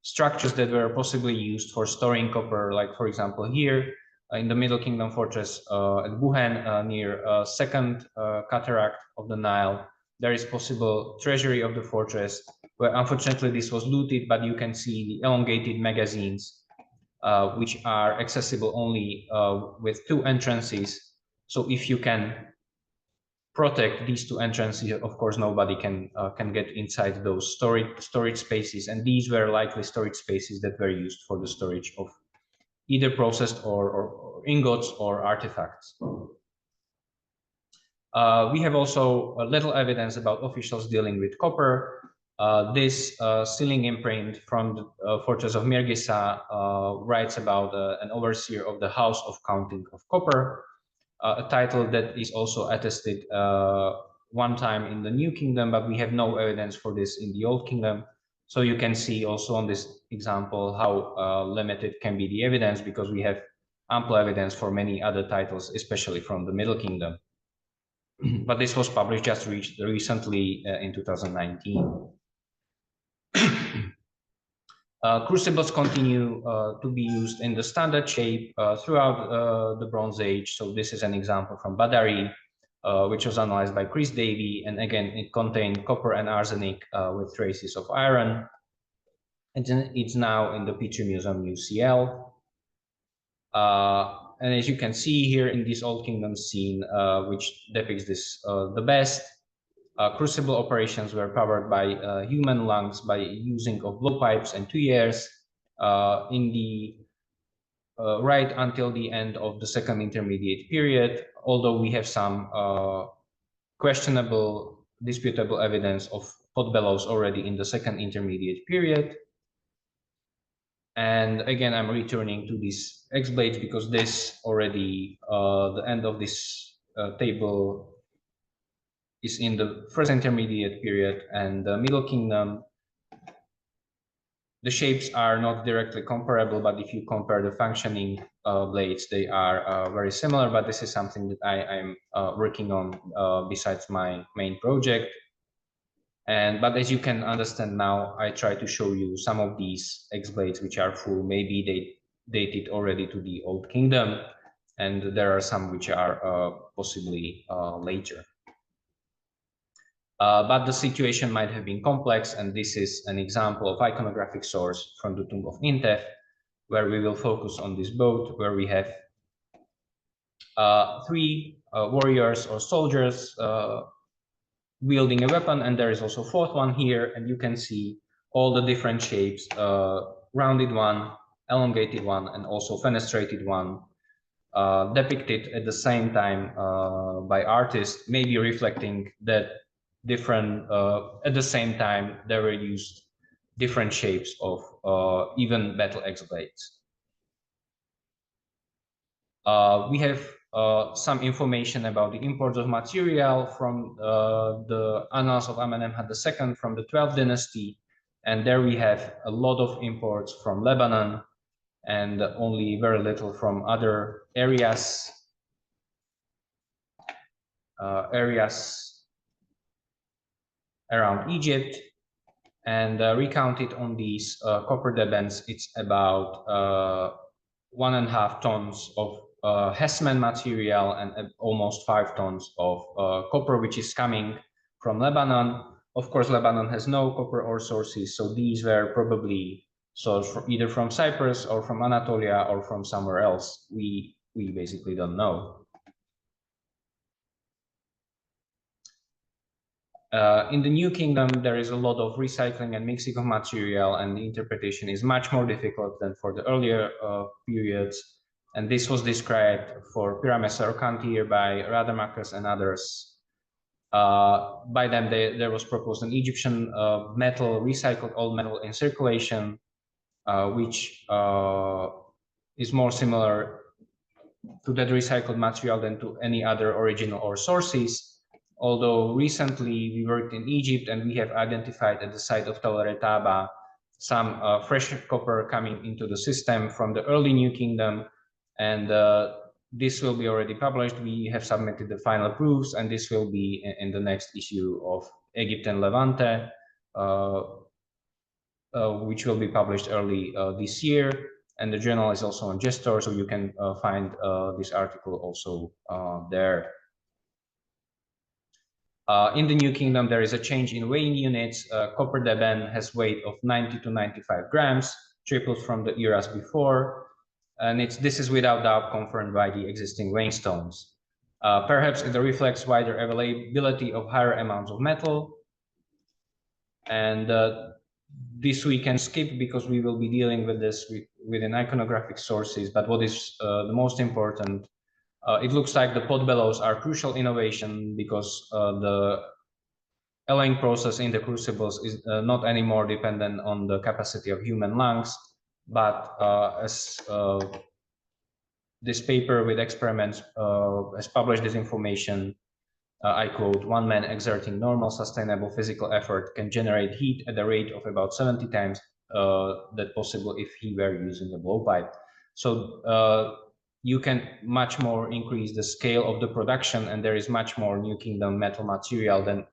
structures that were possibly used for storing copper, like for example here in the Middle Kingdom fortress at Buhen near second cataract of the Nile. There is possible treasury of the fortress, where unfortunately this was looted, but you can see the elongated magazines, which are accessible only with 2 entrances. So if you can protect these 2 entrances, of course, nobody can get inside those storage spaces. And these were likely storage spaces that were used for the storage of either processed or ingots or artifacts. We have also little evidence about officials dealing with copper. This sealing imprint from the fortress of Mirgisa writes about an overseer of the House of Counting of Copper, a title that is also attested one time in the New Kingdom, but we have no evidence for this in the Old Kingdom. So you can see also on this example how limited can be the evidence, because we have ample evidence for many other titles, especially from the Middle Kingdom. But this was published just recently in 2019. Crucibles continue to be used in the standard shape throughout the Bronze Age. So this is an example from Badari, which was analyzed by Chris Davey. And again, it contained copper and arsenic with traces of iron. And it's now in the Petrie Museum UCL. And as you can see here in this Old Kingdom scene, which depicts this the best, crucible operations were powered by human lungs by using of blowpipes and tuyers in the right until the end of the Second Intermediate period, although we have some questionable, disputable evidence of pot bellows already in the Second Intermediate period. And again, I'm returning to these X blades because this already, the end of this table is in the First Intermediate period and the Middle Kingdom. The shapes are not directly comparable, but if you compare the functioning blades, they are very similar. But this is something that I'm working on besides my main project. But as you can understand now, I try to show you some of these X blades which are full. Maybe they dated already to the Old Kingdom, and there are some which are possibly later. But the situation might have been complex, and this is an example of iconographic source from the tomb of Intef, where we will focus on this boat, where we have 3 warriors or soldiers wielding a weapon, and there is also a 4th one here, and you can see all the different shapes, rounded one, elongated one, and also fenestrated one, depicted at the same time by artists, maybe reflecting that different, at the same time, they were used different shapes of even battle axe blades. We have some information about the imports of material from the Annals of Amenemhat II from the 12th dynasty. And there we have a lot of imports from Lebanon and only very little from other areas around Egypt. And recounted on these copper debents, it's about 1.5 tons of Hessman material and almost 5 tons of copper, which is coming from Lebanon. Of course, Lebanon has no copper ore sources, so these were probably sourced either from Cyprus or from Anatolia or from somewhere else. We basically don't know. In the New Kingdom, there is a lot of recycling and mixing of material, and the interpretation is much more difficult than for the earlier periods. And this was described for Pyramus Orkantir by Radamakas and others. By them, there was proposed an Egyptian metal, recycled old metal in circulation, which is more similar to that recycled material than to any other original ore sources. Although recently we worked in Egypt and we have identified at the site of Tel Retaba some fresh copper coming into the system from the early New Kingdom, and this will be already published. We have submitted the final proofs, and this will be in the next issue of Egypt and Levante, which will be published early this year. And the journal is also on Gestor, so you can find this article also there. In the New Kingdom, there is a change in weighing units. Copper deben has weight of 90 to 95 grams, tripled from the eras before. And this is without doubt confirmed by the existing weighing stones. Perhaps it reflects wider availability of higher amounts of metal. And this we can skip because we will be dealing with this within iconographic sources. But what is the most important, it looks like the pot bellows are crucial innovation because the alloying process in the crucibles is not anymore dependent on the capacity of human lungs, but as this paper with experiments has published this information, I quote, "One man exerting normal sustainable physical effort can generate heat at a rate of about 70 times that possible if he were using a blowpipe." So you can much more increase the scale of the production, and there is much more New Kingdom metal material than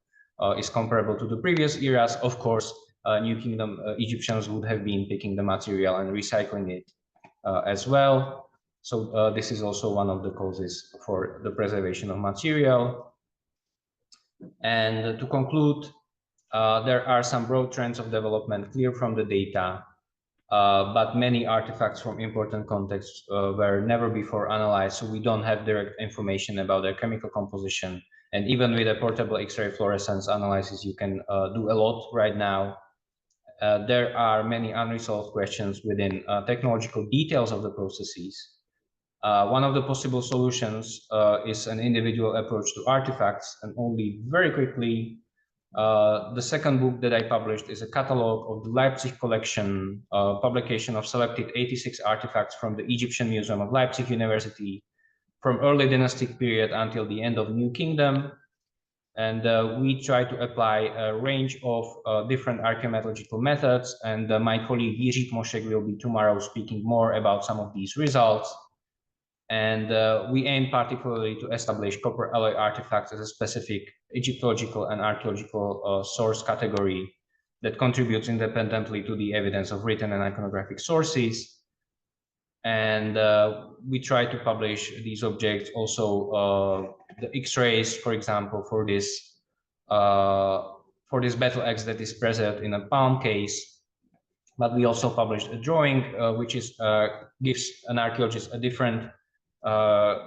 is comparable to the previous eras. Of course, New Kingdom Egyptians would have been picking the material and recycling it as well. So this is also one of the causes for the preservation of material. And to conclude, there are some broad trends of development clear from the data, but many artifacts from important contexts were never before analyzed, so we don't have direct information about their chemical composition. And even with a portable X-ray fluorescence analysis, you can do a lot right now. There are many unresolved questions within technological details of the processes. One of the possible solutions is an individual approach to artifacts, and only very quickly, the second book that I published is a catalog of the Leipzig collection, publication of selected 86 artifacts from the Egyptian Museum of Leipzig University from early dynastic period until the end of New Kingdom. And we try to apply a range of different archaeometallurgical methods. And my colleague Jiří Mošek will be tomorrow speaking more about some of these results. And we aim particularly to establish copper alloy artifacts as a specific Egyptological and archaeological source category that contributes independently to the evidence of written and iconographic sources. And we try to publish these objects also, the X-rays, for example, for this battle axe that is preserved in a palm case. But we also published a drawing which is gives an archaeologist a different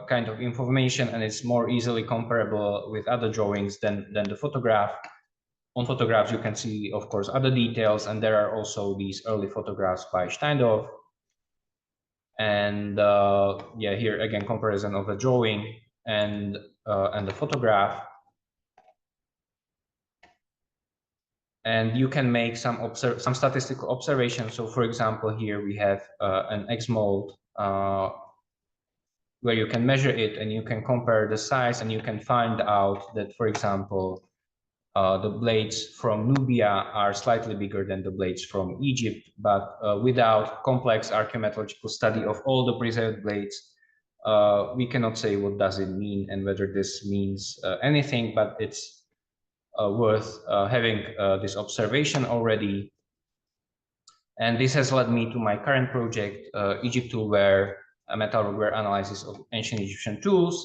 kind of information, and it's more easily comparable with other drawings than the photograph. On photographs, you can see, of course, other details, and there are also these early photographs by Steindorf. And yeah, here again, comparison of the drawing and the photograph. and you can make some statistical observations. So, for example, here we have an X mold where you can measure it and you can compare the size, and you can find out that, for example, the blades from Nubia are slightly bigger than the blades from Egypt, but without complex archaeometallurgical study of all the preserved blades, we cannot say what does it mean and whether this means anything, but it's worth having this observation already. And this has led me to my current project, EgypToolWear, a Metalwork analysis of ancient Egyptian tools,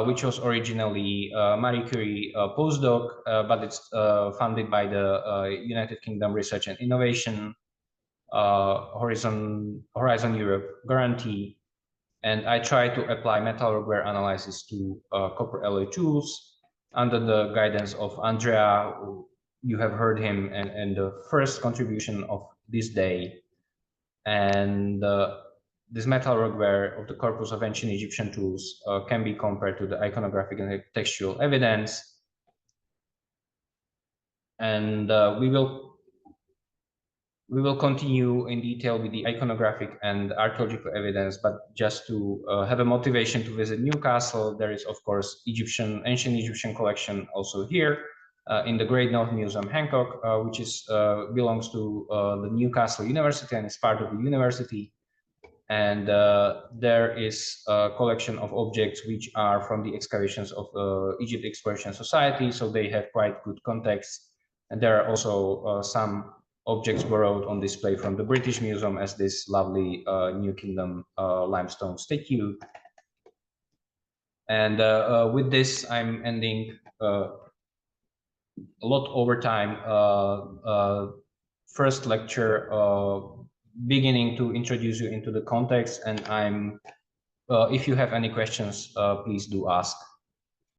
which was originally Marie Curie postdoc, but it's funded by the United Kingdom Research and Innovation, Horizon Europe guarantee. And I try to apply Metalwork analysis to copper alloy tools under the guidance of Andrea. You have heard him and the first contribution of this day. And this Metalwork of the corpus of ancient Egyptian tools can be compared to the iconographic and textual evidence. And we will continue in detail with the iconographic and archaeological evidence, but just to have a motivation to visit Newcastle, there is, of course, ancient Egyptian collection also here in the Great North Museum, Hancock, which belongs to the Newcastle University and is part of the university. And there is a collection of objects which are from the excavations of Egypt Exploration Society, so they have quite good context. And there are also some objects borrowed on display from the British Museum, as this lovely New Kingdom limestone statue. And with this, I'm ending a lot over time. First lecture, beginning to introduce you into the context, and if you have any questions, please do ask.